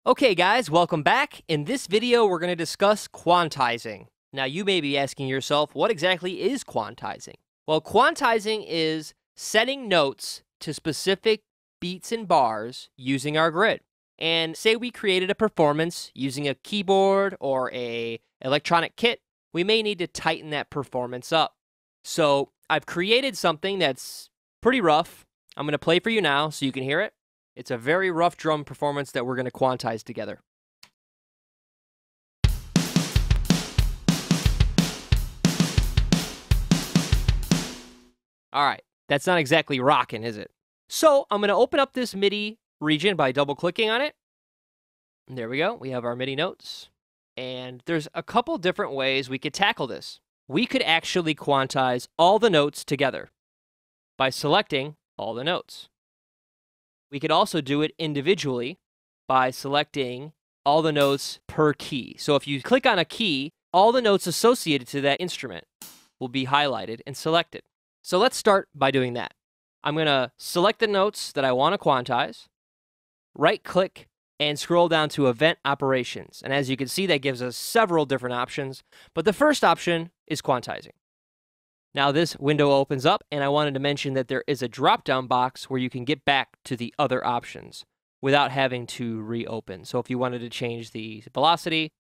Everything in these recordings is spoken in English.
Okay guys, welcome back. In this video, we're going to discuss quantizing. Now you may be asking yourself, what exactly is quantizing? Well, quantizing is setting notes to specific beats and bars using our grid. And say we created a performance using a keyboard or a electronic kit, we may need to tighten that performance up. So I've created something that's pretty rough. I'm going to play for you now so you can hear it. It's a very rough drum performance that we're going to quantize together. All right, that's not exactly rocking, is it? So I'm going to open up this MIDI region by double-clicking on it. And there we go. We have our MIDI notes. And there's a couple different ways we could tackle this. We could actually quantize all the notes together by selecting all the notes. We could also do it individually by selecting all the notes per key. So if you click on a key, all the notes associated to that instrument will be highlighted and selected. So let's start by doing that. I'm going to select the notes that I want to quantize, right-click, and scroll down to Event Operations. And as you can see, that gives us several different options, but the first option is quantizing. Now this window opens up, and I wanted to mention that there is a drop-down box where you can get back to the other options without having to reopen. So if you wanted to change the velocity,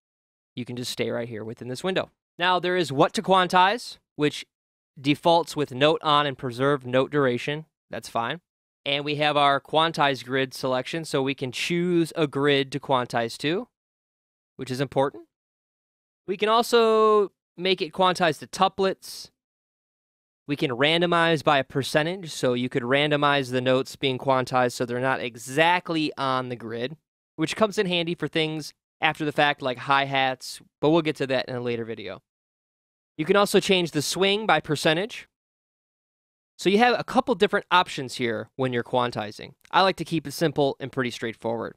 you can just stay right here within this window. Now there is what to quantize, which defaults with note on and preserve note duration. That's fine. And we have our quantize grid selection, so we can choose a grid to quantize to, which is important. We can also make it quantize to tuplets. We can randomize by a percentage, so you could randomize the notes being quantized so they're not exactly on the grid, which comes in handy for things after the fact like hi-hats, but we'll get to that in a later video. You can also change the swing by percentage. So you have a couple different options here when you're quantizing. I like to keep it simple and pretty straightforward.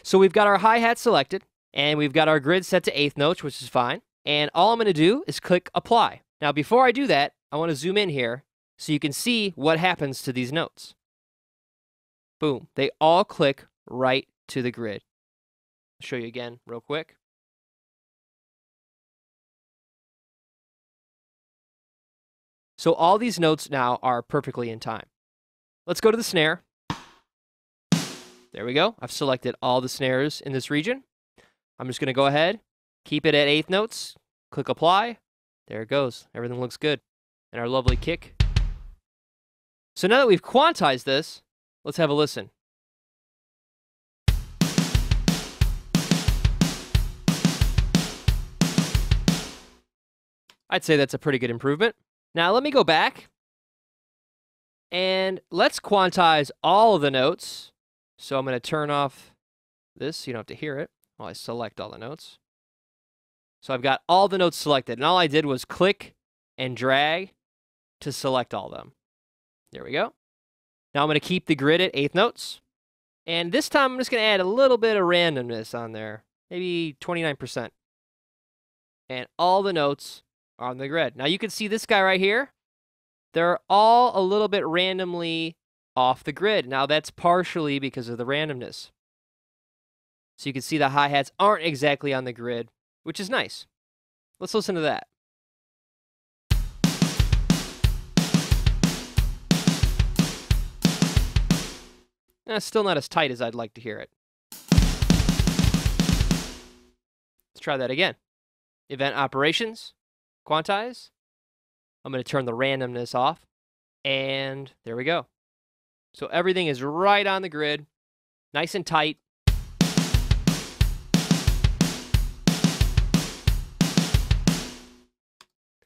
So we've got our hi-hat selected, and we've got our grid set to eighth notes, which is fine. And all I'm going to do is click Apply. Now before I do that, I want to zoom in here so you can see what happens to these notes. Boom. They all click right to the grid. I'll show you again real quick. So all these notes now are perfectly in time. Let's go to the snare. There we go. I've selected all the snares in this region. I'm just going to go ahead, keep it at eighth notes, click Apply. There it goes. Everything looks good. And our lovely kick. So now that we've quantized this, let's have a listen. I'd say that's a pretty good improvement. Now let me go back and let's quantize all of the notes. So I'm going to turn off this so you don't have to hear it while I select all the notes. So I've got all the notes selected, and all I did was click and drag to select all of them. There we go. Now I'm going to keep the grid at eighth notes. And this time I'm just going to add a little bit of randomness on there, maybe 29%. And all the notes are on the grid. Now you can see this guy right here. They're all a little bit randomly off the grid. Now that's partially because of the randomness. So you can see the hi-hats aren't exactly on the grid, which is nice. Let's listen to that. Still not as tight as I'd like to hear it. Let's try that again. Event Operations, Quantize. I'm going to turn the randomness off, and there we go. So everything is right on the grid, nice and tight.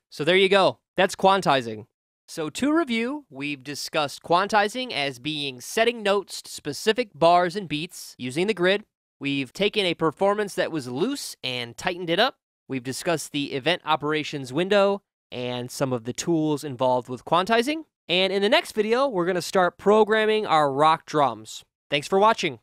So there you go. That's quantizing. So to review, we've discussed quantizing as being setting notes to specific bars and beats using the grid. We've taken a performance that was loose and tightened it up. We've discussed the event operations window and some of the tools involved with quantizing. And in the next video, we're going to start programming our rock drums. Thanks for watching.